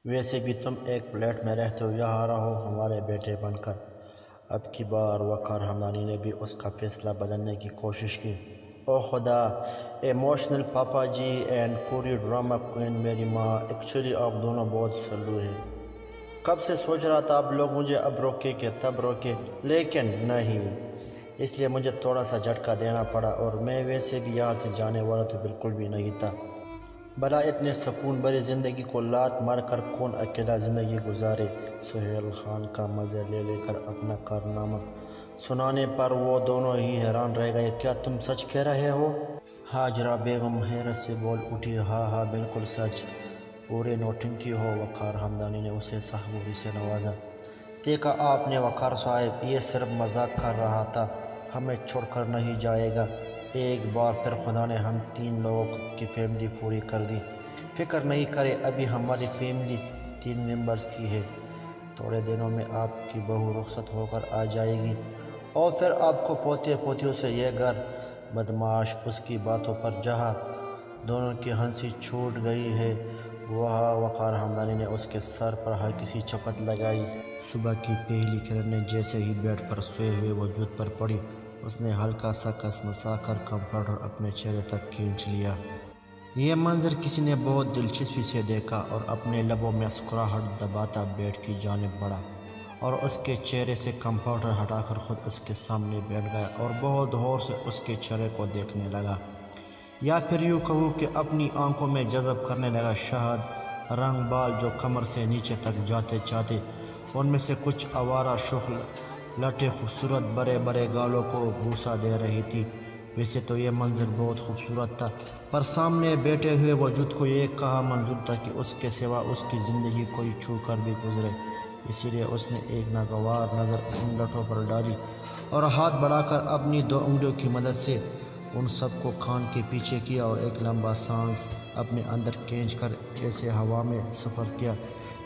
ویسے بھی تم ایک پلیٹ میں رہتے ہو، یہاں رہو ہمارے بیٹے بن کر۔ اب کی بار وقار ہمدانی نے بھی اس کا فیصلہ بدلنے کی کوشش کی۔ او خدا، ایموشنل پاپا جی اینڈ پوری ڈرامہ کوئن میری ماں، ایکچولی آپ دونوں بہت سلو ہیں۔ کب سے سوچ رہا تھا آپ لوگ مجھے اب روکے کہ تب روکے، لیکن نہیں، اس لیے مجھے تھوڑا سا جھٹکا دینا پڑا، اور میں ویسے بھی یہاں سے جانے والا تو بالکل بھی نہیں تھا۔ بھلا اتنے سکون بھری زندگی کو لات مار کر کون اکیلا زندگی گزارے؟ سہیل خان کا مزے لے لے کر اپنا کارنامہ سنانے پر وہ دونوں ہی حیران رہ گئے۔ کیا تم سچ کہہ رہے ہو؟ ہاجرہ بیگم حیرت سے بول اٹھی۔ ہاں بالکل سچ، پورے نوٹنکی ہو۔ وقار ہمدانی نے اسے سحبوبی سے نوازا۔ دیکھا آپ نے وقار صاحب، یہ صرف مذاق کر رہا تھا، ہمیں چھوڑ کر نہیں جائے گا۔ ایک بار پھر خدا نے ہم 3 لوگوں کی فیملی پوری کر دی۔ فکر نہیں کرے، ابھی ہماری فیملی 3 ممبرز کی ہے۔ تھوڑے دنوں میں آپ کی بہو رخصت ہو کر آ جائے گی، اور پھر آپ کو پوتے پوتیوں سے یہ گھر بدمعاش اس کی باتوں پر جہاں دونوں کی ہنسی چھوٹ گئی ہے وہاں وقار ہمدانی نے اس کے سر پر ہلکی سی چپت لگائی۔ صبح کی پہلی کرنیں جیسے ہی بیڈ پر سوئے ہوئے وجود پر پڑی، اس نے ہلکا سا کسمسا کر کمفرٹر اپنے چہرے تک کھینچ لیا۔ یہ منظر کسی نے بہت دلچسپی سے دیکھا اور اپنے لبوں میں مسکراہٹ دباتا بیڈ کی جانب بڑھا، اور اس کے چہرے سے کمفرٹر ہٹا کر خود اس کے سامنے بیٹھ گیا اور بہت غور سے اس کے چہرے کو دیکھنے لگا، یا پھر یوں کہوں کہ اپنی آنکھوں میں جذب کرنے لگا۔ شہد رنگ بال جو کمر سے نیچے تک جاتے جاتے ان میں سے کچھ آوارہ شغل لٹے خوبصورت بڑے بڑے گالوں کو بوسہ دے رہی تھی۔ ویسے تو یہ منظر بہت خوبصورت تھا، پر سامنے بیٹھے ہوئے وجود کو یہ کہاں منظور تھا کہ اس کے سوا اس کی زندگی کوئی چھو کر بھی گزرے۔ اسی لیے اس نے ایک ناگوار نظر ان لٹوں پر ڈالی اور ہاتھ بڑھا کر اپنی 2 انگلیوں کی مدد سے ان سب کو کان کے پیچھے کیا اور ایک لمبا سانس اپنے اندر کھینچ کر ایسے ہوا میں سفر کیا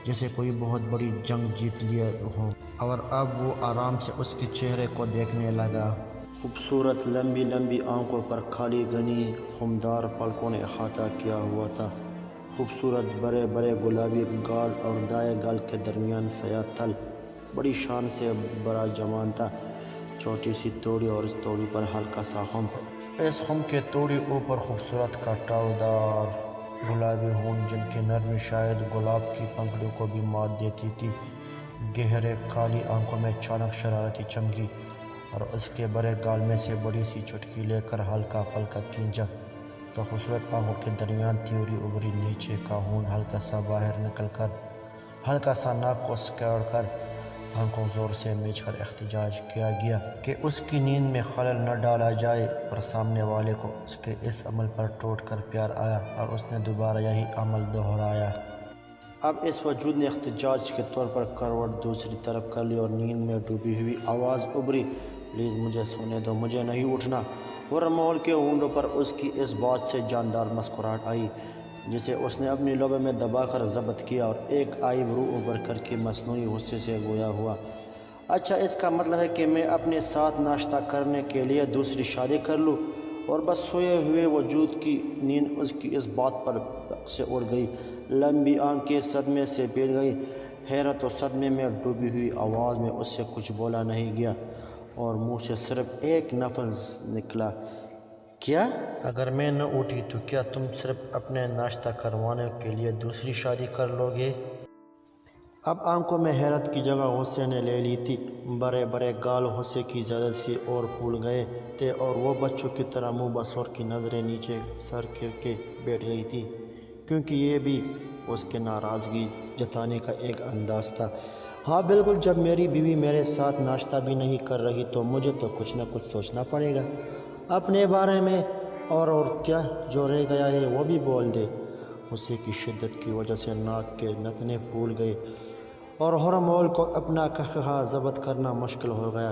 جیسے کوئی بہت بڑی جنگ جیت لیا ہو، اور اب وہ آرام سے اس کے چہرے کو دیکھنے لگا۔ خوبصورت لمبی لمبی آنکھوں پر کھالی گھنی خمدار پلکوں نے احاطہ کیا ہوا تھا۔ خوبصورت بڑے بڑے گلابی گال اور دائیں گال کے درمیان سیاہ تل بڑی شان سے براجمان تھا۔ چھوٹی سی توڑی اور اس توڑی پر ہلکا سا خم، اس خم کے توڑی اوپر خوبصورت کٹاؤ دار گلابی ہون جن کی نرمی شاید گلاب کی پنکھڑیوں کو بھی مات دیتی تھی۔ گہرے کالی آنکھوں میں چانک شرارتی چمکی، اور اس کے بڑے گال میں سے بڑی سی چٹکی لے کر ہلکا پھلکا کھینچا تو خوبصورت آنکھوں کے درمیان تیوری ابھری۔ نیچے کا ہون ہلکا سا باہر نکل کر ہلکا سا ناک کو سکیڑ کر آنکھوں زور سے میچ کر احتجاج کیا گیا کہ اس کی نیند میں خلل نہ ڈالا جائے، پر سامنے والے کو اس کے اس عمل پر ٹوٹ کر پیار آیا اور اس نے دوبارہ یہی عمل دہرایا۔ اب اس وجود نے احتجاج کے طور پر کروٹ دوسری طرف کر لی اور نیند میں ڈوبی ہوئی آواز ابھری، پلیز مجھے سونے دو، مجھے نہیں اٹھنا۔ ورمول کے ہونٹوں پر اس کی اس بات سے جاندار مسکراہٹ آئی جسے اس نے اپنی لبوں میں دبا کر ضبط کیا، اور ایک آئی برو ابھر کر کے مصنوعی غصے سے گویا ہوا۔ اچھا، اس کا مطلب ہے کہ میں اپنے ساتھ ناشتہ کرنے کے لیے دوسری شادی کر لوں؟ اور بس سوئے ہوئے وجود کی نیند اس کی اس بات پر سے اڑ گئی۔ لمبی آنکھیں صدمے سے بیٹھ گئی۔ حیرت و صدمے میں ڈوبی ہوئی آواز میں اس سے کچھ بولا نہیں گیا اور منہ سے صرف ایک لفظ نکلا، کیا؟ اگر میں نہ اٹھی تو کیا تم صرف اپنے ناشتہ کروانے کے لیے دوسری شادی کر لو گے؟ اب آنکھوں میں حیرت کی جگہ غصے نے لے لی تھی۔ بڑے بڑے گال غصے کی زیادت سے اور پھول گئے تھے اور وہ بچوں کی طرح منہ بسور کی نظریں نیچے سر کر کے بیٹھ گئی تھی، کیونکہ یہ بھی اس کے ناراضگی جتانے کا ایک انداز تھا۔ ہاں بالکل، جب میری بیوی میرے ساتھ ناشتہ بھی نہیں کر رہی تو مجھے تو کچھ نہ کچھ سوچنا پڑے گا اپنے بارے میں، اور کیا جو رہ گیا ہے وہ بھی بول دے۔ غصے کی شدت کی وجہ سے ناک کے نتنے پھول گئے اور ہرمول کو اپنا قہقہا ضبط کرنا مشکل ہو گیا۔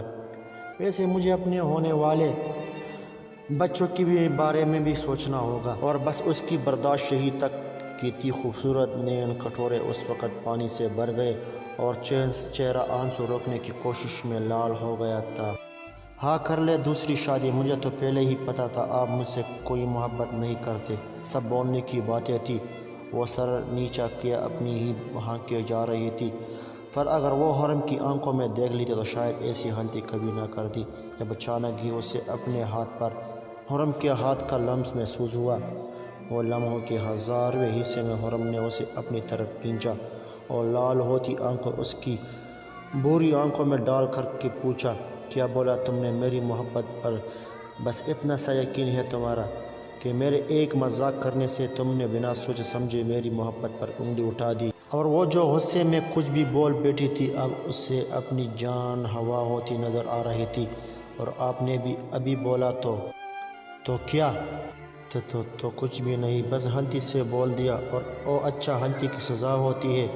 ویسے مجھے اپنے ہونے والے بچوں کے بھی بارے میں بھی سوچنا ہوگا، اور بس اس کی برداشت یہی تک کی تھی۔ خوبصورت نین کٹورے اس وقت پانی سے بھر گئے اور چہرہ آنسو روکنے کی کوشش میں لال ہو گیا تھا۔ ہاں کر لے دوسری شادی، مجھے تو پہلے ہی پتا تھا آپ مجھ سے کوئی محبت نہیں کرتے، سب بولنے کی باتیں تھی، وہ سر نیچا کیا اپنی ہی وہاں کے جا رہی تھی، پر اگر وہ حرم کی آنکھوں میں دیکھ لیتے تو شاید ایسی غلطی کبھی نہ کرتی۔ جب اچانک ہی اسے اپنے ہاتھ پر حرم کے ہاتھ کا لمس محسوس ہوا۔ وہ لمحوں کے 1000ویں حصے میں حرم نے اسے اپنی طرف کھینچا اور لال ہوتی آنکھوں اس کی بری آنکھوں میں ڈال کر کے پوچھا، کیا بولا تم نے؟ میری محبت پر بس اتنا سا یقین ہے تمہارا کہ میرے ایک مذاق کرنے سے تم نے بنا سوچے سمجھے میری محبت پر انگلی اٹھا دی؟ اور وہ جو غصے میں کچھ بھی بول بیٹھی تھی اب اس سے اپنی جان ہوا ہوتی نظر آ رہی تھی۔ اور آپ نے بھی ابھی بولا تو کیا؟ تو کچھ بھی نہیں، بس غلطی سے بول دیا۔ اور اچھا، غلطی کی سزا ہوتی ہے؟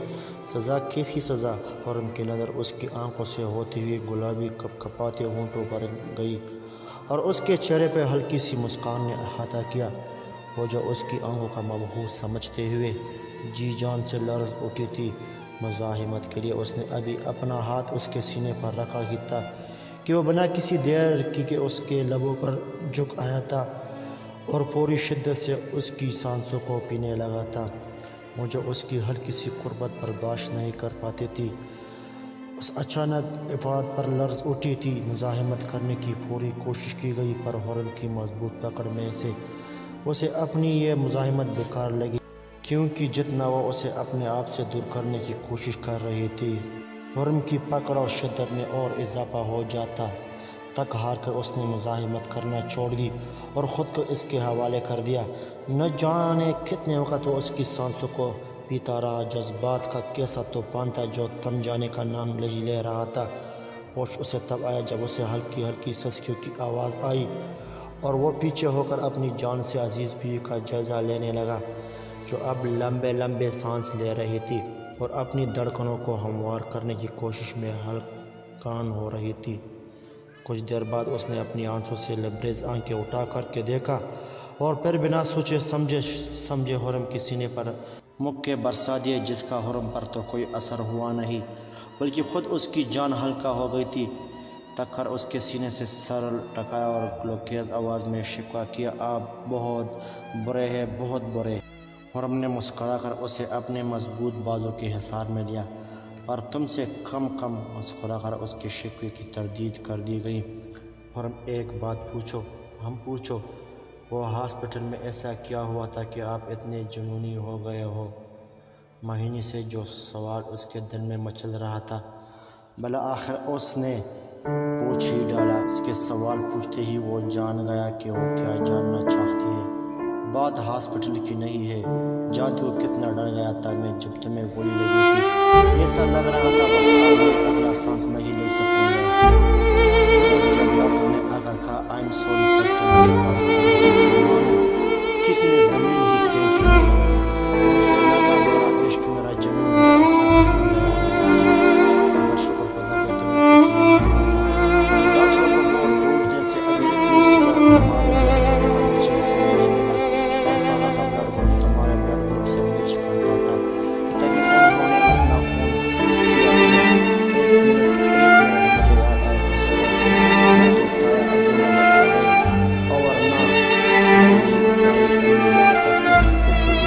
سزا؟ کیسی سزا؟ حرم کی نظر اس کی آنکھوں سے ہوتے ہوئے گلابی کپکپاتے ہونٹوں پر گئی اور اس کے چہرے پہ ہلکی سی مسکان نے احاطہ کیا۔ وہ جو اس کی آنکھوں کا مبہوت سمجھتے ہوئے جی جان سے لرز اٹھی تھی۔ مزاحمت کے لیے اس نے ابھی اپنا ہاتھ اس کے سینے پر رکھا ہی تھا کہ وہ بنا کسی دیر کی اس کے لبوں پر جھک آیا تھا اور پوری شدت سے اس کی سانسوں کو پینے لگا تھا۔ وہ جو اس کی ہلکی سی قربت برداشت نہیں کر پاتی تھی، اس اچانک افعال پر لرز اٹھی تھی۔ مزاحمت کرنے کی پوری کوشش کی گئی پر حرم کی مضبوط پکڑ میں سے اسے اپنی یہ مزاحمت بیکار لگی، کیونکہ جتنا وہ اسے اپنے آپ سے دور کرنے کی کوشش کر رہی تھی، حرم کی پکڑ اور شدت میں اور اضافہ ہو جاتا۔ تک ہار کر اس نے مزاحمت کرنا چھوڑ دی اور خود کو اس کے حوالے کر دیا۔ نہ جانے کتنے وقت وہ اس کی سانسوں کو پیتا رہا، جذبات کا کیسا طوفان تھا جو تھم جانے کا نام نہیں لے رہا تھا۔ ہوش اسے تب آیا جب اسے ہلکی ہلکی سسکیوں کی آواز آئی اور وہ پیچھے ہو کر اپنی جان سے عزیز بیوی کا جائزہ لینے لگا، جو اب لمبے لمبے سانس لے رہی تھی اور اپنی دھڑکنوں کو ہموار کرنے کی کوشش میں ہلکان ہو رہی تھی۔ کچھ دیر بعد اس نے اپنی آنکھوں سے لبریز آنکھیں اٹھا کر کے دیکھا اور پھر بنا سوچے سمجھے حرم کے سینے پر مکے برسا دیے، جس کا حرم پر تو کوئی اثر ہوا نہیں بلکہ خود اس کی جان ہلکا ہو گئی تھی۔ تک کر اس کے سینے سے سر ٹکایا اور گلوکیز آواز میں شکوہ کیا، آپ بہت برے ہیں، بہت برے۔ حرم نے مسکرا کر اسے اپنے مضبوط بازو کے حصار میں لیا، پر تم سے کم مسکرا کر اس کے شکوے کی تردید کر دی گئی۔ حرم، ایک بات پوچھو؟ ہم پوچھو۔ وہ ہاسپٹل میں ایسا کیا ہوا تھا کہ آپ اتنے جنونی ہو گئے ہو؟ مہینے سے جو سوال اس کے دل میں مچل رہا تھا بالآخر اس نے پوچھ ہی ڈالا۔ اس کے سوال پوچھتے ہی وہ جان گیا کہ وہ کیا جاننا چاہتی ہے۔ بات ہاسپٹل کی نہیں ہے، جانتی ہو کتنا ڈر گیا تھا میں جب تمہیں گولی لگی تھی۔ ایسا لگ رہا تھا بس اب میں اگلا سانس نہیں لے سکوں گا۔ جب ڈاکٹر نے اگر کہا آئی ایم سوری تب تو میرے بات کسی نے زمین ہی کھینچ لی۔ مجھے لگا میرا عشق، میرا جنون میرا ساتھ چھوڑ گیا، مگر شکر خدا کا تمہیں کچھ نہیں ہوا تھا۔ ڈاکٹر کو بہت ڈھونڈنے سے ابھی اتنی صورت ہمارے بلڈ گروپ کا مجھے نہیں ملا اور کہاں کا بلڈ گروپ تمہارے بلڈ گروپ سے میچ کرتا تھا، تبھی انہوں نے اپنا خون دیا۔ ایک منٹ مجھے یاد آیا کہ صبح سے تو تایا ابو نظر آ گئے اور نہ میری تائی امی، یہاں تک کہ ابو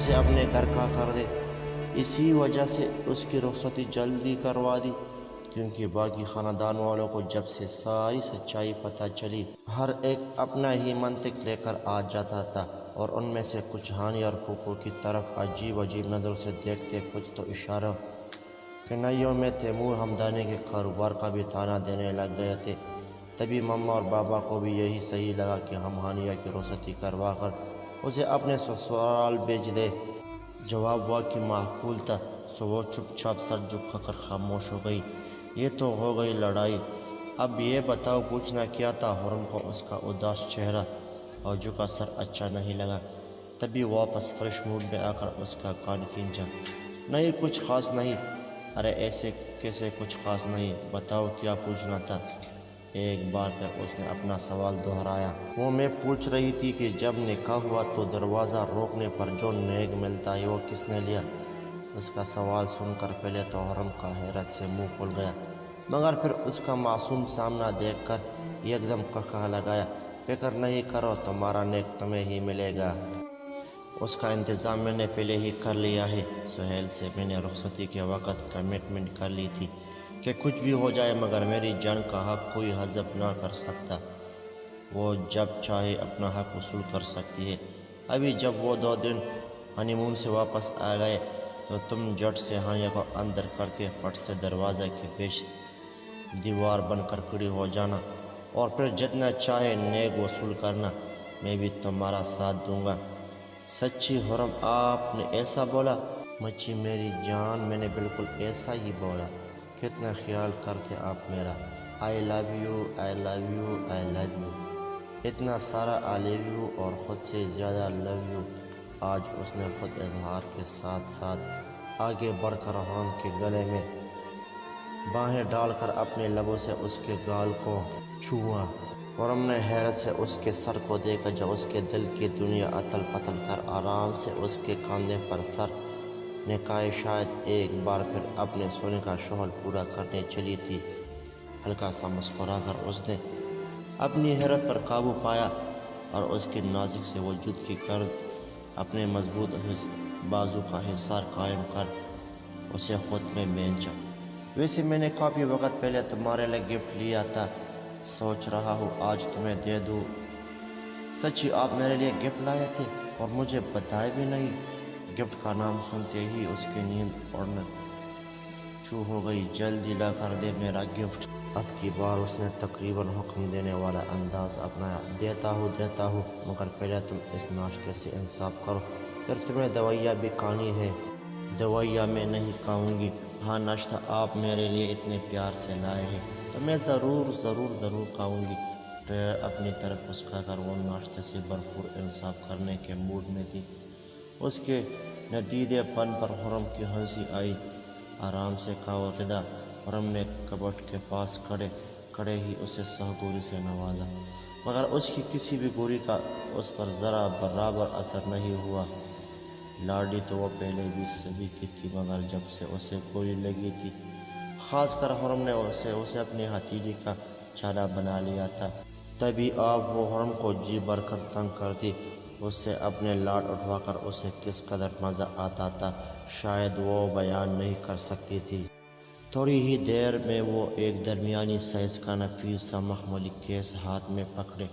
اسے اپنے گھر کا کر دے۔ اسی وجہ سے اس کی رخصتی جلدی کروا دی، کیونکہ باقی خاندان والوں کو جب سے ساری سچائی پتہ چلی، ہر ایک اپنا ہی منطق لے کر آ جاتا تھا، اور ان میں سے کچھ ہانی اور پھوپھو کی طرف عجیب نظروں سے دیکھتے، کچھ تو اشاروں کنائیوں میں تیمور ہمدانی کے کاروبار کا بھی تانا دینے لگ گئے تھے۔ تبھی مما اور بابا کو بھی یہی صحیح لگا کہ ہم ہانیہ کی رخصتی کروا کر اسے اپنے سسرال بھیج دیں۔ جواب واقعی معقول تھا، سو وہ چپ چاپ سر جھکا کر خاموش ہو گئی۔ یہ تو ہو گئی لڑائی، اب یہ بتاؤ پوچھنا کیا تھا؟ حرم کو اس کا اداس چہرہ اور جھکا سر اچھا نہیں لگا، تبھی واپس فریش موڈ میں آ کر اس کا کان کھینچا۔ نہیں کچھ خاص نہیں۔ ارے ایسے کیسے کچھ خاص نہیں؟ بتاؤ کیا پوچھنا تھا؟ ایک بار پھر اس نے اپنا سوال دہرایا۔ وہ میں پوچھ رہی تھی کہ جب نکاح ہوا تو دروازہ روکنے پر جو نیک ملتا ہے وہ کس نے لیا؟ اس کا سوال سن کر پہلے تو حرم کا حیرت سے منہ کھل گیا، مگر پھر اس کا معصوم سامنا دیکھ کر ایک دم کہا لگایا، فکر نہیں کرو، تمہارا نیک تمہیں ہی ملے گا۔ اس کا انتظام میں نے پہلے ہی کر لیا ہے۔ سہیل سے میں نے رخصتی کے وقت کمٹمنٹ کر لی تھی کہ کچھ بھی ہو جائے مگر میری جان کا حق کوئی حذف نہ کر سکتا، وہ جب چاہے اپنا حق وصول کر سکتی ہے۔ ابھی جب وہ 2 دن ہنی مون سے واپس آ گئے تو تم جٹ سے ہانیہ کو اندر کر کے پٹ سے دروازے کے پیچ دیوار بن کر کھڑی ہو جانا، اور پھر جتنا چاہے نیک وصول کرنا، میں بھی تمہارا ساتھ دوں گا۔ سچی حرم آپ نے ایسا بولا؟ مچی میری جان، میں نے بالکل ایسا ہی بولا۔ کتنا خیال کرتے آپ میرا۔ I love you, I love you, I love you, اتنا سارا آئی لو یو اور خود سے زیادہ لو یو۔ آج اس نے خود اظہار کے ساتھ ساتھ آگے بڑھ کر حرم کے گلے میں باہیں ڈال کر اپنے لبوں سے اس کے گال کو چھوا۔ حرم نے حیرت سے اس کے سر کو دیکھا، جب اس کے دل کی دنیا اتل پتل کر آرام سے اس کے کاندھے پر سر نکائے شاید ایک بار پھر اپنے سونے کا شغل پورا کرنے چلی تھی۔ ہلکا سا مسکرا کر اس نے اپنی حیرت پر قابو پایا اور اس کے نازک سے وجود کی گرد اپنے مضبوط بازو کا حصار قائم کر اسے خود میں بھیجا۔ ویسے میں نے کافی وقت پہلے تمہارے لیے گفٹ لیا تھا، سوچ رہا ہوں آج تمہیں دے دوں۔ سچی آپ میرے لیے گفٹ لائے تھے اور مجھے بتایا بھی نہیں؟ گفٹ کا نام سنتے ہی اس کی نیند اڑنا شروع ہو گئی۔ جلدی لا کر دے میرا گفٹ۔ اب کی بار اس نے تقریباً حکم دینے والا انداز اپنایا۔ دیتا ہوں، مگر پہلے تم اس ناشتے سے انصاف کرو، پھر تمہیں دوائیاں بھی کھانی ہے۔ دوائیاں میں نہیں کھاؤں گی، ہاں ناشتہ آپ میرے لیے اتنے پیار سے لائے ہیں تو میں ضرور کھاؤں گی۔ ٹرے اپنی طرف اسکا کر وہ ناشتے سے بھرپور انصاف کرنے کے موڈ میں تھی۔ اس کے ندیدے پن پر حرم کی ہنسی آئی۔ آرام سے کھاؤ غدا۔ حرم نے کبٹ کے پاس کھڑے ہی اسے سحگوری سے نوازا، مگر اس کی کسی بھی گوری کا اس پر ذرا برابر اثر نہیں ہوا۔ لاڈلی تو وہ پہلے بھی سبھی کی تھی، مگر جب سے اسے گولی لگی تھی، خاص کر حرم نے اسے اپنی ہتھیلی کا چالا بنا لیا تھا۔ تبھی آپ وہ حرم کو جی بھر کر تنگ کرتی، اس سے اپنے لاڈ اٹھوا کر اسے کس قدر مزہ آتا تھا شاید وہ بیان نہیں کر سکتی تھی۔ تھوڑی ہی دیر میں وہ ایک درمیانی سائز کا نفیس سا مخملی کیس ہاتھ میں پکڑے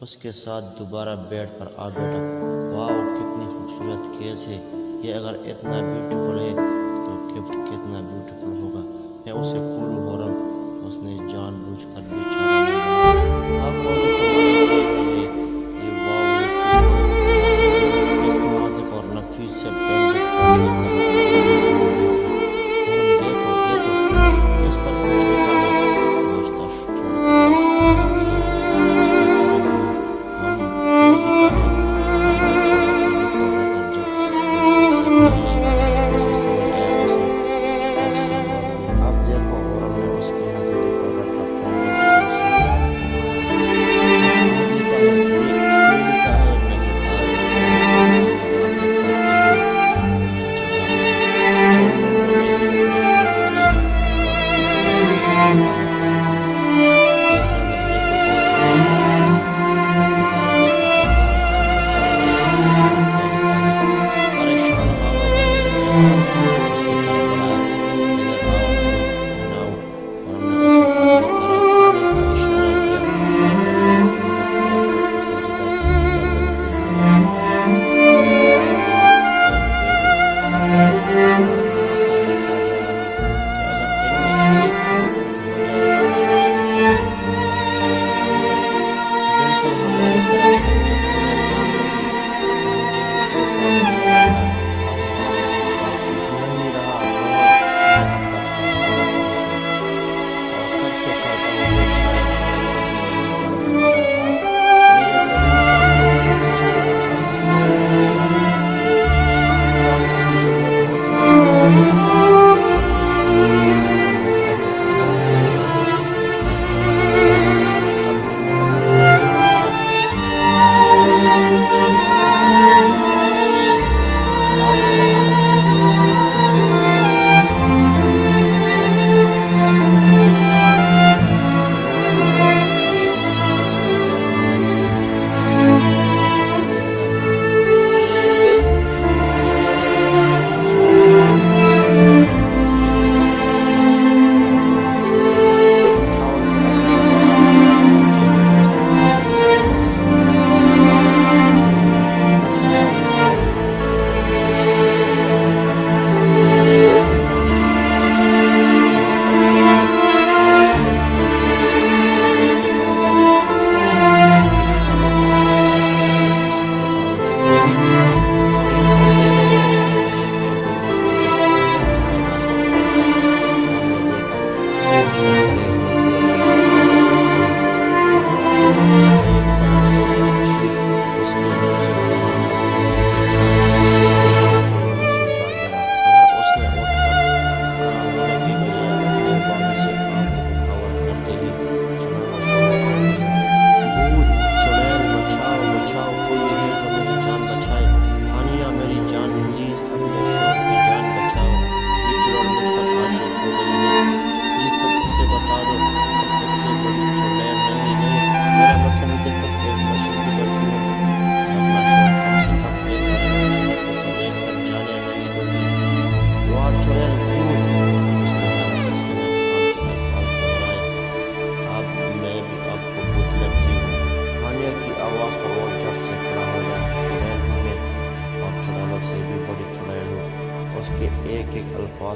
اس کے ساتھ دوبارہ بیڈ پر آ بیٹھا۔ واو کتنی خوبصورت کیس ہے یہ، اگر اتنا بیوٹیفل ہے تو گفٹ کتنا بیوٹیفل ہوگا۔ میں اسے کھولوں حرم؟ اس نے جان بوجھ کر بے چارہ منہ اب بولو تمہارے لیے یہ واو یہ اس نازک اور نفیس سے بینڈ اس پر کچھ لکھا ہے۔ ناشتہ چھوڑ اب دیکھو حرم نے اس کی ہتھیلی پر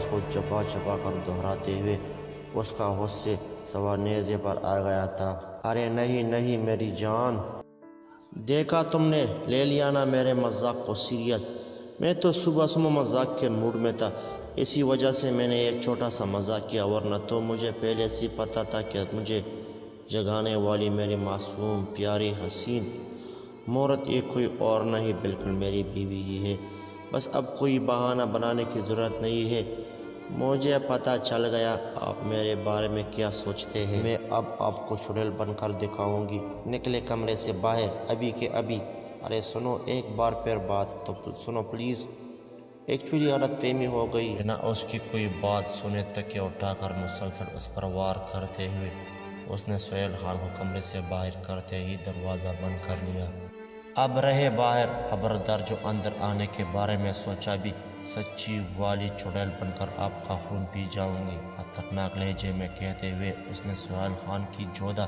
آواز کو چپا چپا کر دہراتے ہوئے اس کا ہوش سے سوا نیزے پر آ گیا تھا۔ ارے نہیں نہیں میری جان، دیکھا تم نے، لے لیا نا میرے مذاق کو سیریس۔ میں تو صبح مذاق کے موڈ میں تھا، اسی وجہ سے میں نے ایک چھوٹا سا مذاق کیا، ورنہ تو مجھے پہلے سے پتہ تھا کہ مجھے جگانے والی میری معصوم پیاری حسین مورت یہ کوئی اور نہیں، بالکل میری بیوی ہی ہے۔ بس اب کوئی بہانہ بنانے کی ضرورت نہیں ہے، مجھے پتہ چل گیا آپ میرے بارے میں کیا سوچتے ہیں۔ میں اب آپ کو چڑیل بن کر دکھاؤں گی، نکلے کمرے سے باہر ابھی کے ابھی۔ ارے سنو، ایک بار پھر بات تو سنو پلیز، ایکچولی غلط فہمی ہو گئی۔ بنا اس کی کوئی بات سنے تکیہ اٹھا کر مسلسل اس پر وار کرتے ہوئے اس نے سہیل خان کو کمرے سے باہر کرتے ہی دروازہ بند کر لیا۔ اب رہے باہر، خبردار جو اندر آنے کے بارے میں سوچا بھی، سچی والی چڑیل بن کر آپ کا خون پی جاؤں گی، خطرناک لہجے میں کہتے ہوئے اس نے سہیل خان کی جودہ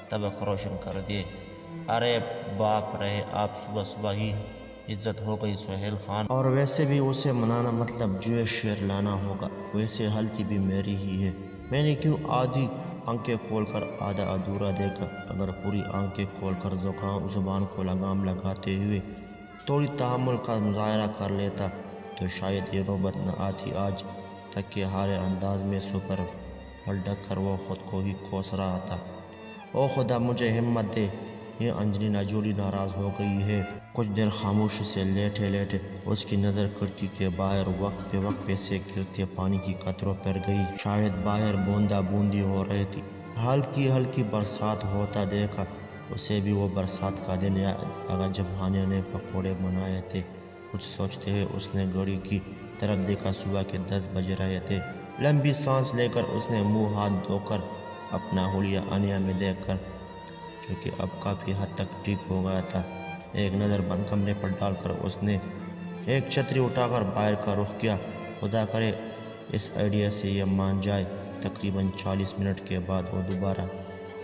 طبق روشن کر دیے۔ ارے باپ رہے آپ، صبح صبح ہی عزت ہو گئی سہیل خان، اور ویسے بھی اسے منانا مطلب جو شیر لانا ہوگا، ویسے غلطی بھی میری ہی ہے، میں نے کیوں آدھی آنکھیں کھول کر آدھا ادھورا دیکھا؟ اگر پوری آنکھیں کھول کر زبان کو لگام لگاتے ہوئے تھوڑی تحمل کا مظاہرہ کر لیتا تو شاید یہ نوبت نہ آتی آج تک کہ ہارے انداز میں سپر پلٹ کر وہ خود کو ہی کوس رہا تھا۔ او خدا مجھے ہمت دے، یہ انجلینا جولی ناراض ہو گئی ہے۔ کچھ دیر خاموشی سے لیٹے لیٹے اس کی نظر کھڑکی کے باہر وقفے سے گرتے پانی کی قطروں پر گئی، شاید باہر بوندا بوندی ہو رہی تھی، ہلکی ہلکی برسات ہوتا دیکھا اسے بھی وہ برسات کا دن یاد آگا جب ہانیہ نے پکوڑے بنائے تھے۔ کچھ سوچتے ہوئے اس نے گھڑی کی طرف دیکھا، صبح کے 10 بج رہے تھے۔ لمبی سانس لے کر اس نے منہ ہاتھ دھو کر اپنا حلیہ آنیہ میں دیکھ کر، جو کہ اب کافی حد تک ٹھیک ہو گیا تھا، ایک نظر بند کمرے پر ڈال کر اس نے ایک چھتری اٹھا کر باہر کا رخ کیا۔ خدا کرے اس آئیڈیا سے یہ مان جائے۔ تقریباً 40 منٹ کے بعد وہ دوبارہ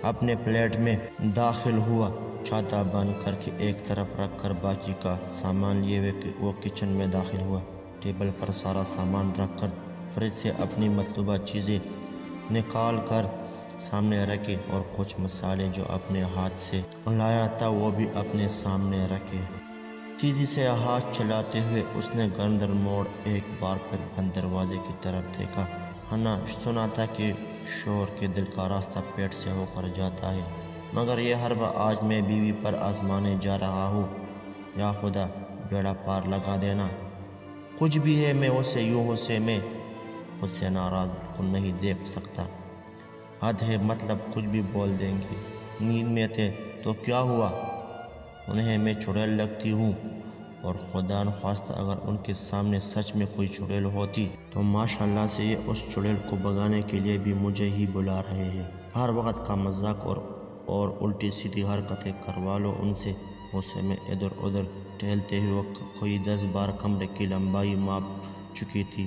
اپنے فلیٹ میں داخل ہوا، چھاتا بند کر کے ایک طرف رکھ کر باقی کا سامان لیے وہ کچن میں داخل ہوا، ٹیبل پر سارا سامان رکھ کر فریج سے اپنی مطلوبہ چیزیں نکال کر سامنے رکھے اور کچھ مسالے جو اپنے ہاتھ سے لایا تھا وہ بھی اپنے سامنے رکھے۔ تیزی سے ہاتھ چلاتے ہوئے اس نے گردن موڑ ایک بار پھر بند دروازے کی طرف دیکھا۔ ہنا سنا تھا کہ شوہر کے دل کا راستہ پیٹ سے ہو کر جاتا ہے، مگر یہ حربہ آج میں بیوی پر آزمانے جا رہا ہوں۔ یا خدا بیڑا پار لگا دینا، کچھ بھی ہے میں اسے یوں سے میں خود سے ناراض بالکل نہیں دیکھ سکتا۔ حد ہے، مطلب کچھ بھی بول دیں گے، نیند میں تھے تو کیا ہوا، انہیں میں چڑیل لگتی ہوں، اور خدا نخواستہ اگر ان کے سامنے سچ میں کوئی چڑیل ہوتی تو ماشاءاللہ سے یہ اس چڑیل کو بھگانے کے لیے بھی مجھے ہی بلا رہے ہیں۔ ہر وقت کا مذاق اور الٹی سیدھی حرکتیں کروا لو ان سے۔ اسے میں ادھر ادھر ٹہلتے ہوئے کوئی 10 بار کمرے کی لمبائی ماپ چکی تھی،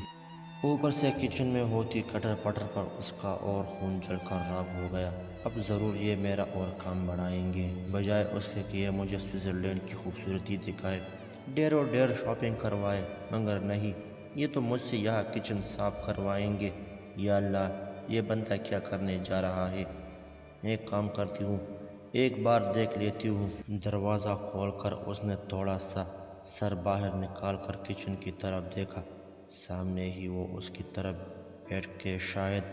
اوپر سے کچن میں ہوتی کٹر پٹر پر اس کا اور خون جل کر راکھ ہو گیا۔ اب ضرور یہ میرا اور کام بڑھائیں گے، بجائے اس کے کہ یہ مجھے سوئٹزرلینڈ کی خوبصورتی دکھائے، ڈیر و ڈیر شاپنگ کروائے، مگر نہیں، یہ تو مجھ سے یہاں کچن صاف کروائیں گے۔ یا اللہ، یہ بندہ کیا کرنے جا رہا ہے؟ ایک کام کرتی ہوں، ایک بار دیکھ لیتی ہوں۔ دروازہ کھول کر اس نے تھوڑا سا سر باہر نکال کر کچن کی طرف دیکھا، سامنے ہی وہ اس کی طرف بیٹھ کے شاید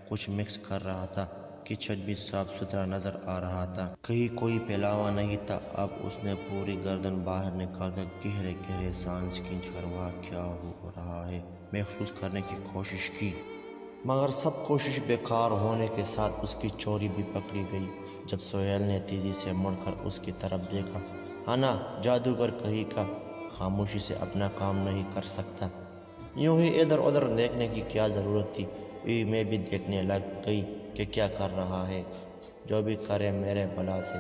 کچھ مکس کر رہا تھا۔ کچن بھی صاف ستھرا نظر آ رہا تھا، کہیں کوئی پھیلاوا نہیں تھا۔ اب اس نے پوری گردن باہر نکال کر گہرے گہرے سانس کھینچ کر وہاں کیا ہو رہا ہے محسوس کرنے کی کوشش کی، مگر سب کوشش بیکار ہونے کے ساتھ اس کی چوری بھی پکڑی گئی جب سہیل نے تیزی سے مڑ کر اس کی طرف دیکھا۔ ہنا جادوگر کہیں کا خاموشی سے اپنا کام نہیں کر سکتا، یوں ہی ادھر ادھر دیکھنے کی کیا ضرورت تھی؟ میں بھی دیکھنے لگ گئی کہ کیا کر رہا ہے، جو بھی کرے میرے بلا سے،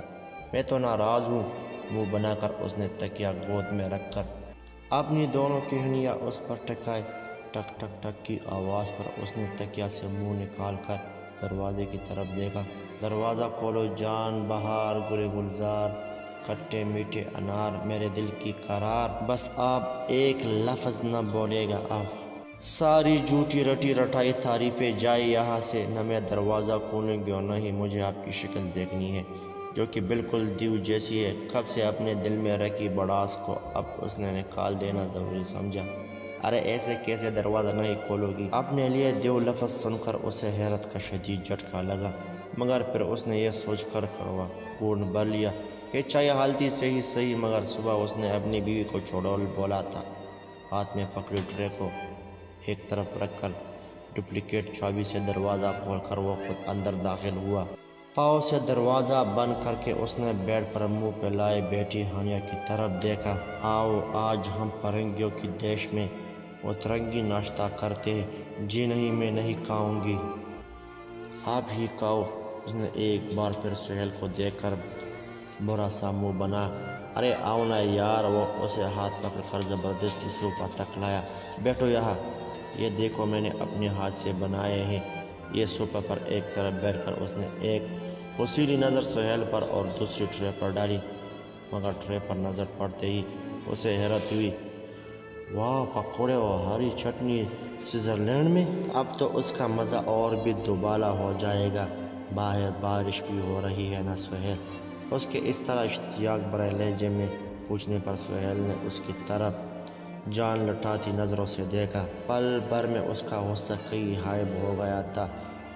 میں تو ناراض ہوں۔ منہ بنا کر اس نے تکیہ گود میں رکھ کر اپنی دونوں کہنیاں اس پر ٹکائے، ٹک ٹک ٹک کی آواز پر اس نے تکیہ سے منہ نکال کر دروازے کی طرف دیکھا۔ دروازہ کھولو جان بہار، گل گلزار، کھٹے میٹھے انار، میرے دل کی قرار، بس آپ ایک لفظ نہ بولے گا۔ آپ ساری جھوٹی رٹی رٹائی تعریفیں جائے یہاں سے، نہ میں دروازہ کھولوں گی اور نہ ہی مجھے آپ کی شکل دیکھنی ہے جو کہ بالکل دیو جیسی ہے۔ کب سے اپنے دل میں رکھی بڑاس کو اب اس نے نکال دینا ضروری سمجھا۔ ارے ایسے کیسے دروازہ نہیں کھولو گی؟ اپنے لیے دیو لفظ سن کر اسے حیرت کا شدید جھٹکا لگا، مگر پھر اس نے یہ سوچ کر کڑوا پورن بھر لیا کہ چاہے حالتی صحیح مگر صبح اس نے اپنی بیوی کو چھوڑول بولا تھا۔ ہاتھ میں پکڑی ٹرے کو ایک طرف رکھ کر ڈپلیکیٹ چابی سے دروازہ کھول کر وہ خود اندر داخل ہوا۔ پاؤں سے دروازہ بند کر کے اس نے بیڈ پر منہ پہ لائے بیٹھی ہانیہ کی طرف دیکھا۔ آؤ آج ہم پرنگیوں کی دیش میں اترنگی ناشتہ کرتے ہیں۔ جی نہیں، میں نہیں کھاؤں گی، آپ ہی کھاؤ۔ اس نے ایک بار پھر سہیل کو دیکھ کر برا سا منہ بنا۔ ارے آؤ نا یار، وہ اسے ہاتھ پکڑ کر زبردستی صوفہ تک لایا۔ بیٹھو یہاں، یہ دیکھو میں نے اپنے ہاتھ سے بنائے ہیں۔ یہ صوفہ پر ایک طرف بیٹھ کر اس نے ایک وسیلی نظر سہیل پر اور دوسری ٹرے پر ڈالی، مگر ٹرے پر نظر پڑتے ہی اسے حیرت ہوئی۔ واہ، پکوڑے اور ہری چٹنی سوئٹزرلینڈ میں! اب تو اس کا مزہ اور بھی دوبالا ہو جائے گا۔ باہر بارش بھی ہو رہی ہے نا سہیل؟ اس کے اس طرح اشتیاق بھرے لہجے میں پوچھنے پر سہیل نے اس کی طرف جان لٹاتی نظروں سے دیکھا۔ پل بھر میں اس کا غصہ کئی غائب ہو گیا تھا،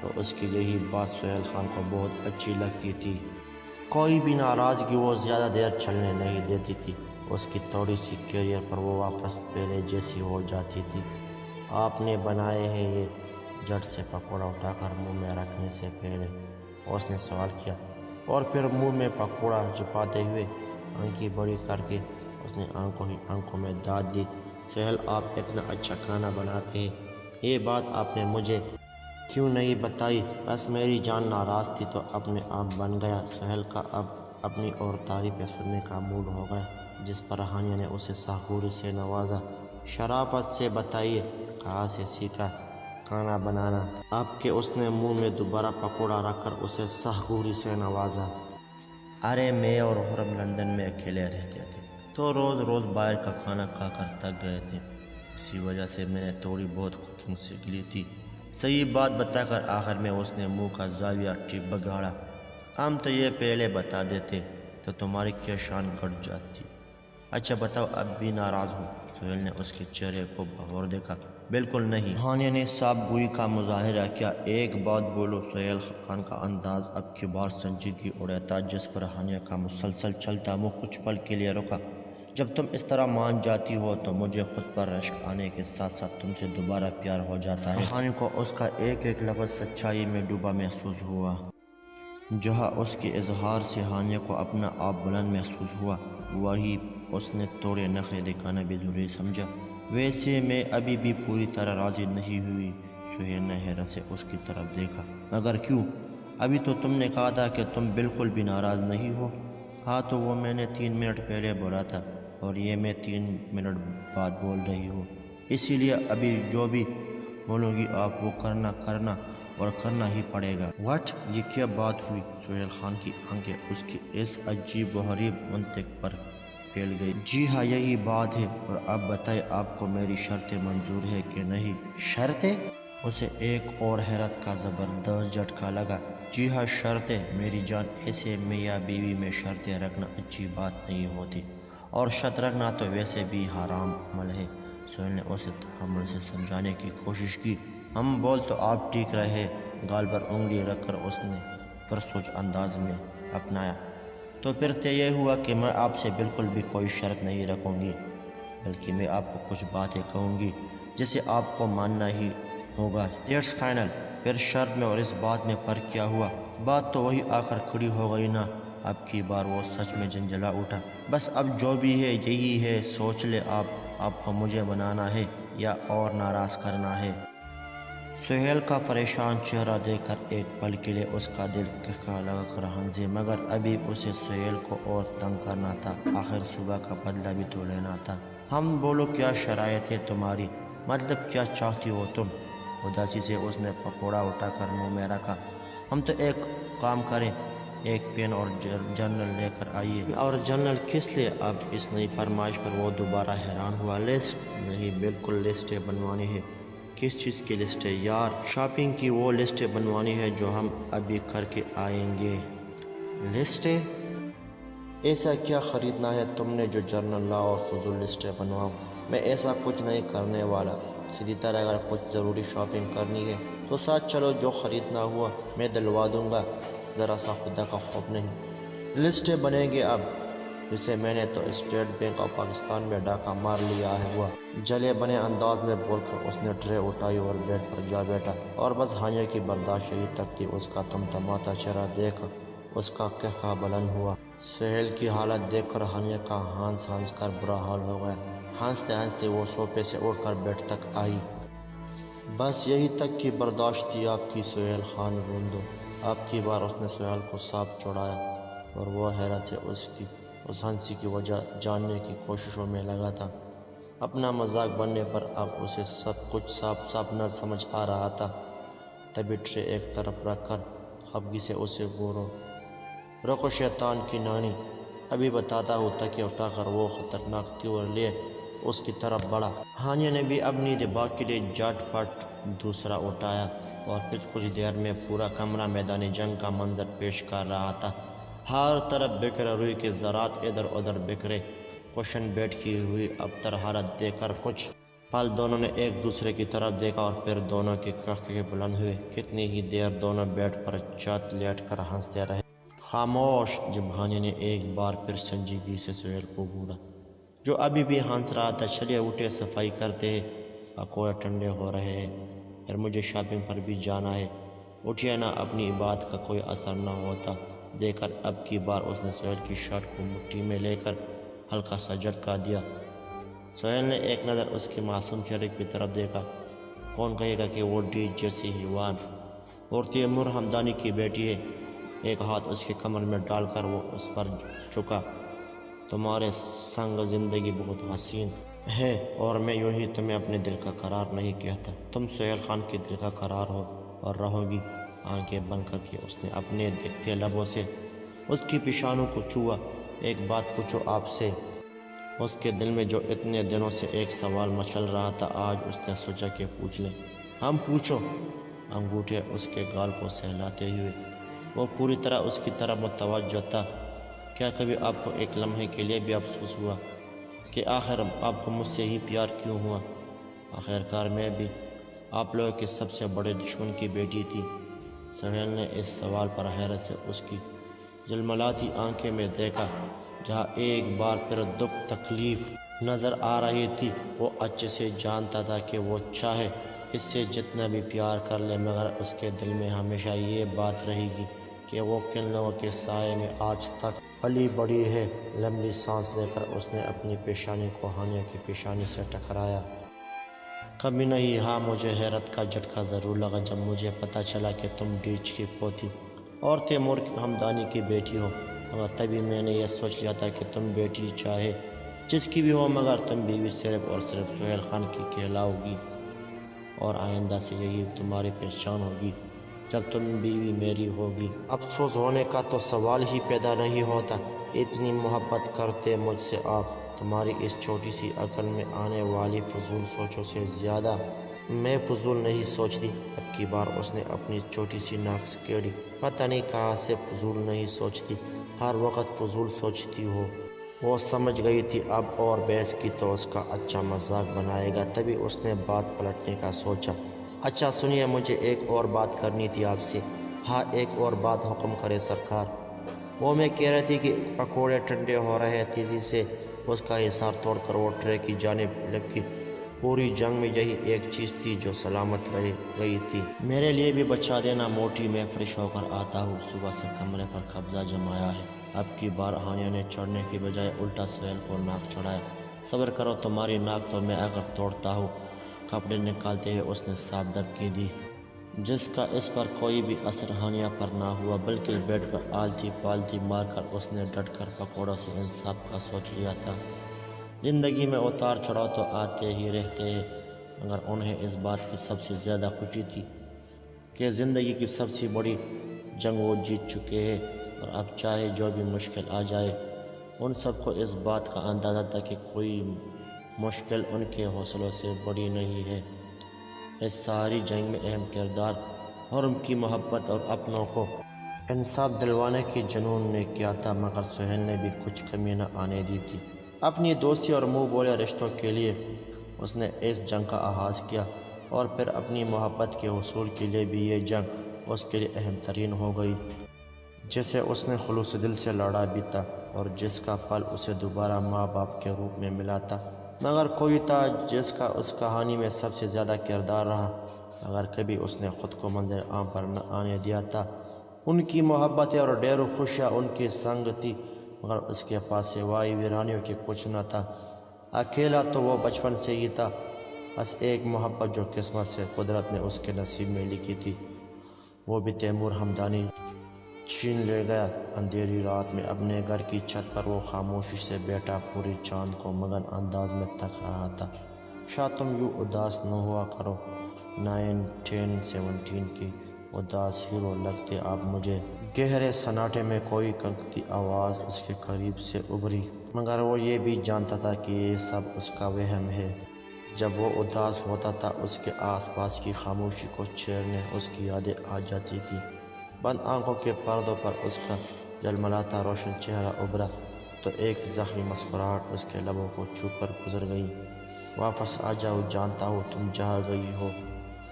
اور اس کی یہی بات سہیل خان کو بہت اچھی لگتی تھی۔ کوئی بھی ناراضگی وہ زیادہ دیر چلنے نہیں دیتی تھی۔ اس کی تھوڑی سی کیریئر پر وہ واپس پہلے جیسی ہو جاتی تھی۔ آپ نے بنائے ہیں یہ؟ جھٹ سے پکوڑا اٹھا کر منہ میں رکھنے سے پہلے اس نے سوال کیا، اور پھر منہ میں پکوڑا چھپاتے ہوئے آنکھیں بڑی کر کے اس نے آنکھوں میں داد دی۔ سہیل، آپ اتنا اچھا کھانا بناتے ہیں، یہ بات آپ نے مجھے کیوں نہیں بتائی؟ بس میری جان ناراض تھی تو اپنے آپ بن گیا۔ سہیل کا اب اپنی اور تعریفیں سننے کا موڈ ہو گیا، جس پر ہانیہ نے اسے ساخوری سے نوازا۔ شرافت سے بتائیے، کہاں سے سیکھا کھانا بنانا آپ کے؟ اس نے منہ میں دوبارہ پکوڑا رکھ کر اسے ساخوری سے نوازا۔ ارے میں اور خرم لندن میں اکیلے رہتے تھے تو روز باہر کا کھانا کھا کر تک گئے تھے، اسی وجہ سے میں نے تھوڑی بہت کوکنگ سیکھ لی تھی۔ صحیح بات بتا کر آخر میں اس نے منہ کا زاویہ ٹھیک بگاڑا۔ ہم تو یہ پہلے بتا دیتے تو تمہاری کیا شان گھٹ جاتی۔ اچھا بتاؤ، اب بھی ناراض ہو؟ سہیل نے اس کے چہرے کو بغور دیکھا۔ بالکل نہیں، ہانیہ نے صاف گوئی کا مظاہرہ کیا۔ ایک بات بولو؟ سہیل خان کا انداز اب کی بار سنجیدگی اڑا تھا، جس پر ہانیہ کا مسلسل چلتا وہ کچھ پل کے لیے رکا۔ جب تم اس طرح مان جاتی ہو تو مجھے خود پر رشک آنے کے ساتھ ساتھ تم سے دوبارہ پیار ہو جاتا ہے۔ ہانیہ کو اس کا ایک ایک لفظ سچائی میں ڈوبا محسوس ہوا۔ جہاں اس کے اظہار سے ہانیہ کو اپنا آپ بلند محسوس ہوا، وہی اس نے تھوڑے نخرے دکھانا بھی ضروری سمجھا۔ ویسے میں ابھی بھی پوری طرح راضی نہیں ہوئی۔ سہیل نے حیرت سے اس کی طرف دیکھا۔ مگر کیوں؟ ابھی تو تم نے کہا تھا کہ تم بالکل بھی ناراض نہیں ہو۔ ہاں تو وہ میں نے 3 منٹ پہلے بولا تھا، اور یہ میں 3 منٹ بعد بول رہی ہوں، اسی لیے ابھی جو بھی بولوں گی آپ وہ کرنا اور کرنا ہی پڑے گا۔ واٹ؟ یہ کیا بات ہوئی؟ سہیل خان کی آنکھیں اس کی اس عجیب و غریب منطق پر پھیل گئی۔ جی ہاں، یہی بات ہے، اور اب بتائیں آپ کو میری شرطیں منظور ہے کہ نہیں؟ شرطیں؟ اسے ایک اور حیرت کا زبردست جھٹکا لگا۔ جی ہاں شرطیں، میری جان، ایسے میاں بیوی میں شرطیں رکھنا اچھی بات نہیں ہوتی، اور شرط رکھنا تو ویسے بھی حرام عمل ہے۔ سہیل نے اسے تحمل سے سمجھانے کی کوشش کی۔ ہم بول تو آپ ٹھیک رہے۔ گال پر انگلی رکھ کر اس نے پرسوچ انداز میں اپنایا۔ تو پھر طے یہ ہوا کہ میں آپ سے بالکل بھی کوئی شرط نہیں رکھوں گی، بلکہ میں آپ کو کچھ باتیں کہوں گی جسے آپ کو ماننا ہی ہوگا۔ That's final. پھر شرط میں اور اس بات میں فرق کیا ہوا؟ بات تو وہی آ کر کھڑی ہو گئی نا۔ اب کی بار وہ سچ میں جھنجھلا اٹھا۔ بس اب جو بھی ہے یہی ہے، سوچ لے آپ کو مجھے منانا ہے یا اور ناراض کرنا ہے؟ سہیل کا پریشان چہرہ دیکھ کر ایک پل کے لیے اس کا دل کھٹکا لگا کر ہنسے، مگر ابھی اسے سہیل کو اور تنگ کرنا تھا۔ آخر صبح کا بدلہ بھی تو لینا تھا۔ ہم بولو، کیا شرائط ہے تمہاری؟ مطلب کیا چاہتی ہو تم؟ اداسی سے اس نے پکوڑا اٹھا کر منہ میں رکھا۔ ہم تو ایک کام کریں، ایک پین اور جرنل لے کر آئیے۔ اور جرنل کس لیے؟ اب اس نئی فرمائش پر وہ دوبارہ حیران ہوا۔ لسٹ؟ نہیں، بالکل لسٹیں بنوانی ہے۔ کس چیز کی لسٹ ہے یار؟ شاپنگ کی وہ لسٹیں بنوانی ہے جو ہم ابھی کر کے آئیں گے۔ لسٹیں؟ ایسا کیا خریدنا ہے تم نے جو جرنل لا اور فضول لسٹیں بنواؤ؟ میں ایسا کچھ نہیں کرنے والا۔ سیدھی طرح اگر کچھ ضروری شاپنگ کرنی ہے تو ساتھ چلو، جو خریدنا ہوا میں دلوا دوں گا، ذرا سا خدا کا خوف نہیں۔ لسٹیں بنیں گے اب، جسے میں نے تو اسٹیٹ بینک آف پاکستان میں ڈاکہ مار لیا ہے ہوا، جلے بنے انداز میں بول کر اس نے ٹرے اٹھائی اور بیڈ پر جا بیٹھا۔ اور بس ہانیہ کی برداشت یہی تک تھی۔ اس کا تمتماتا چہرہ دیکھ کر اس کا قہقہ بلند ہوا۔ سہیل کی حالت دیکھ کر ہانیہ کا ہنس ہنس کر برا حال ہو گیا۔ ہنستے ہنستے وہ صوفے سے اٹھ کر بیڈ تک آئی۔ بس یہی تک کی برداشت تھی آپ کی سہیل خان روندو۔ آپ کی بار اس نے سہیل کو صاف چھوڑایا اور وہ حیرت سے اس ہنسی کی وجہ جاننے کی کوششوں میں لگا تھا۔ اپنا مذاق بننے پر اب اسے سب کچھ صاف صاف نہ سمجھ آ رہا تھا۔ تبھی ٹرے ایک طرف رکھ کر خفگی سے اسے رکو شیطان کی نانی، ابھی بتاتا ہوں، تکیہ اٹھا کر وہ خطرناک تیور لیے اس کی طرف بڑھا۔ ہانیہ نے بھی اپنی دباغ کے لیے جھٹ پٹ دوسرا اٹھایا اور پھر کچھ دیر میں پورا کمرہ میدان جنگ کا منظر پیش کر رہا تھا۔ ہر طرف بکھرے روئی کے ذرات ادھر ادھر بکھرے، کوشن بیٹ کی ہوئی ابتر حالت دیکھ کر کچھ پل دونوں نے ایک دوسرے کی طرف دیکھا اور پھر دونوں کے قہقہے بلند ہوئے۔ کتنی ہی دیر دونوں بیڈ پر چت لیٹ کر ہنستے رہے۔ خاموش، جب ہانیہ نے ایک بار پھر سنجیدگی سے سہیل کو گھورا جو ابھی بھی ہنس رہا تھا۔ چلیے اٹھے، صفائی کرتے ہیں، پکوڑے ٹھنڈے ہو رہے ہیں، پھر مجھے شاپنگ پر بھی جانا ہے۔ اٹھیے نا، اپنی بات کا کوئی اثر نہ ہوتا دیکھ کر اب کی بار اس نے سہیل کی شرٹ کو مٹھی میں لے کر ہلکا سا جھٹکا دیا۔ سہیل نے ایک نظر اس کے معصوم چہرے کی طرف دیکھا۔ کون کہے گا کہ وہ ڈیج جیسی حیوان اور تیمور ہمدانی کی بیٹی ہے۔ ایک ہاتھ اس کے کمر میں ڈال کر وہ اس پر جھکا۔ تمہارے سنگ زندگی بہت حسین ہے اور میں یوں ہی تمہیں اپنے دل کا قرار نہیں کہتا، تم سہیل خان کے دل کا قرار ہو اور رہو گی۔ آنکھیں بند کر کے اس نے اپنے دیکھتے لبوں سے اس کی پیشانوں کو چھوا۔ ایک بات پوچھو آپ سے؟ اس کے دل میں جو اتنے دنوں سے ایک سوال مچل رہا تھا، آج اس نے سوچا کہ پوچھ لیں۔ ہم پوچھو۔ انگوٹھے اس کے گال کو سہلاتے ہوئے وہ پوری طرح اس کی طرف متوجہ تھا۔ کیا کبھی آپ کو ایک لمحے کے لیے بھی افسوس ہوا کہ آخر آپ کو مجھ سے ہی پیار کیوں ہوا؟ آخرکار میں بھی آپ لوگوں کے سب سے بڑے دشمن کی بیٹی تھی۔ سہیل نے اس سوال پر حیرت سے اس کی جلملاتی آنکھیں میں دیکھا، جہاں ایک بار پھر دکھ تکلیف نظر آ رہی تھی۔ وہ اچھے سے جانتا تھا کہ وہ چاہے اس سے جتنا بھی پیار کر لے، مگر اس کے دل میں ہمیشہ یہ بات رہے گی کہ وہ کن لوگوں کے سائے میں آج تک پلی بڑی ہے۔ لمبی سانس لے کر اس نے اپنی پیشانی کو ہانیہ کی پیشانی سے ٹکرایا۔ کبھی نہیں، ہاں مجھے حیرت کا جھٹکا ضرور لگا جب مجھے پتہ چلا کہ تم ڈیچ کی پوتی اور تیمور ہمدانی کی بیٹی ہو، مگر تبھی میں نے یہ سوچ لیا تھا کہ تم بیٹی چاہے جس کی بھی ہو، مگر تم بیوی صرف اور صرف سہیل خان کی کہلاؤ گی اور آئندہ سے یہی تمہاری پہچان ہوگی جب تم بیوی میری ہوگی۔ افسوس ہونے کا تو سوال ہی پیدا نہیں ہوتا، اتنی محبت کرتے مجھ سے آپ۔ تمہاری اس چھوٹی سی عقل میں آنے والی فضول سوچوں سے زیادہ میں فضول نہیں سوچتی۔ اب کی بار اس نے اپنی چھوٹی سی ناک سکیڑی۔ پتہ نہیں کہاں سے فضول نہیں سوچتی، ہر وقت فضول سوچتی ہو۔ وہ سمجھ گئی تھی اب اور بحث کی تو اس کا اچھا مذاق بنائے گا، تبھی اس نے بات پلٹنے کا سوچا۔ اچھا سنیے، مجھے ایک اور بات کرنی تھی آپ سے۔ ہاں ایک اور بات، حکم کرے سرکار۔ وہ میں کہہ رہی تھی کہ پکوڑے ٹھنڈے ہو رہے ہیں۔ تیزی سے اس کا حصار توڑ کر وہ ٹرے کی جانب لپکی۔ پوری جنگ میں یہی ایک چیز تھی جو سلامت رہ گئی تھی۔ میرے لیے بھی بچا دینا موٹی، میں فریش ہو کر آتا ہوں، صبح سے کمرے پر قبضہ جمایا ہے۔ اب کی بار ہانیہ نے چڑھنے کی بجائے الٹا سہیل کو ناک چڑھایا۔ صبر کرو، تمہاری ناک تو میں اگر توڑتا ہوں۔ کپڑے نکالتے ہوئے اس نے صاف دھمکی دی، جس کا اس پر کوئی بھی اثر ہانیہ پر نہ ہوا، بلکہ بیڈ پر آلتی پالتی مار کر اس نے ڈٹ کر پکوڑوں سے انصاف کا سوچ لیا تھا۔ زندگی میں اتار چڑھاؤ تو آتے ہی رہتے ہیں، مگر انہیں اس بات کی سب سے زیادہ خوشی تھی کہ زندگی کی سب سے بڑی جنگ وہ جیت چکے ہیں، اور اب چاہے جو بھی مشکل آ جائے، ان سب کو اس بات کا اندازہ تھا کہ کوئی مشکل ان کے حوصلوں سے بڑی نہیں ہے۔ اس ساری جنگ میں اہم کردار حرم کی محبت اور اپنوں کو انصاف دلوانے کی جنون نے کیا تھا، مگر سہیل نے بھی کچھ کمی نہ آنے دی تھی۔ اپنی دوستی اور منہ بولے رشتوں کے لیے اس نے اس جنگ کا آغاز کیا، اور پھر اپنی محبت کے حصول کے لیے بھی یہ جنگ اس کے لیے اہم ترین ہو گئی، جسے اس نے خلوص دل سے لڑا بھی تھا اور جس کا پل اسے دوبارہ ماں باپ کے روپ میں ملا تھا۔ مگر کوئی تھا جس کا اس کہانی میں سب سے زیادہ کردار رہا، اگر کبھی اس نے خود کو منظر عام پر نہ آنے دیا تھا۔ ان کی محبتیں اور ڈھیر خوشیاں ان کی سنگ تھی، مگر اس کے پاس سوائے ویرانیوں کے کچھ نہ تھا۔ اکیلا تو وہ بچپن سے ہی تھا، بس ایک محبت جو قسمت سے قدرت نے اس کے نصیب میں لکھی تھی، وہ بھی تیمور ہمدانی چھین لے گیا۔ اندھیری رات میں اپنے گھر کی چھت پر وہ خاموشی سے بیٹھا پوری چاند کو مگن انداز میں تک رہا تھا۔ شاہ تم یوں اداس نہ ہوا کرو، 1917 کی اداس ہیرو لگتے آپ مجھے۔ گہرے سناٹے میں کوئی کنکتی آواز اس کے قریب سے ابھری، مگر وہ یہ بھی جانتا تھا کہ یہ سب اس کا وہم ہے۔ جب وہ اداس ہوتا تھا، اس کے آس پاس کی خاموشی کو چھیڑنے اس کی یادیں آ جاتی تھی۔ بند آنکھوں کے پردوں پر اس کا جھلملاتا روشن چہرہ ابھرا تو ایک زخمی مسکراہٹ اس کے لبوں کو چھو کر گزر گئی۔ واپس آ جاؤ، جانتا ہوں تم جہاں گئی ہو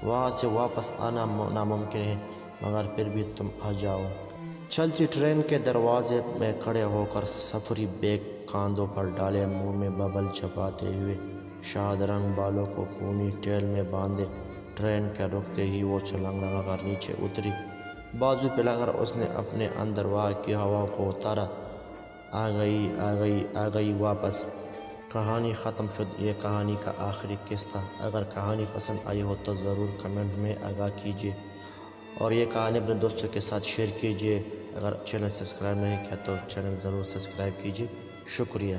وہاں سے واپس آنا ناممکن ہے، مگر پھر بھی تم آ جاؤ۔ چلتی ٹرین کے دروازے میں کھڑے ہو کر سفری بیگ کاندھوں پر ڈالے، منہ میں ببل چباتے ہوئے، شاد رنگ بالوں کو پونی ٹیل میں باندھے، ٹرین کے رکتے ہی وہ چھلانگ لگا کر نیچے اتری۔ بازو پھیلا کر اس نے اپنے اندر وہاں کی ہوا کو اتارا۔ آ گئی آ گئی آ گئی واپس۔ کہانی ختم شد، یہ کہانی کا آخری قصہ۔ اگر کہانی پسند آئی ہو تو ضرور کمنٹ میں آگاہ کیجیے، اور یہ کہانی اپنے دوستوں کے ساتھ شیئر کیجیے۔ اگر چینل سبسکرائب نہیں کیا تو چینل ضرور سبسکرائب کیجیے۔ شکریہ۔